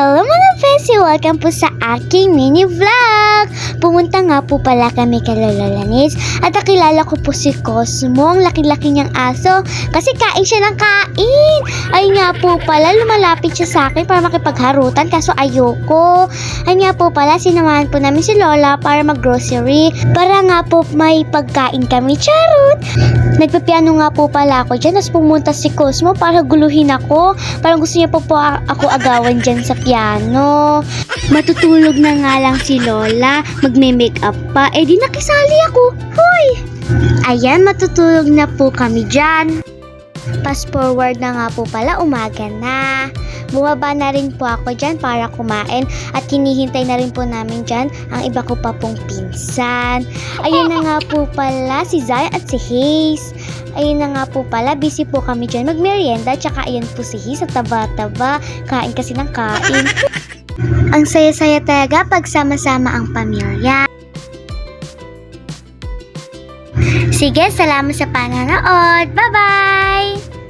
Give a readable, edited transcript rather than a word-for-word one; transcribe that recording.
Hello mga Bessie! Welcome po sa aking mini vlog! Pumunta nga po pala kami kay Lola Lanis at nakilala ko po si Cosmo, ang laki-laki niyang aso kasi kain siya ng kain! Ay nga po pala, lumalapit siya sa akin para makipagharutan kaso ayoko. Ay nga po pala, sinamahan po namin si Lola para mag-grocery para nga po may pagkain kami. Charot! Nagpapiano nga po pala ako dyan, tapos pumunta si Cosmo para guluhin ako. Parang gusto niya po ako agawan dyan sa piano. Matutulog na nga lang si Lola, magme-makeup pa, di nakisali ako. Hoy! Ayan, matutulog na po kami dyan. Fast forward na nga po pala, umaga na. Bumaba na rin po ako dyan para kumain at hinihintay na rin po namin dyan ang iba ko pa pong pinsan. Ayun na nga po pala si Zay at si Hayes. Ayun na nga po pala, busy po kami dyan magmerienda, tsaka ayun po si Hayes at taba-taba, kain kasi ng kain. Ang saya-saya talaga pag sama-sama ang pamilya. Sige, salamat sa panonood. Bye-bye!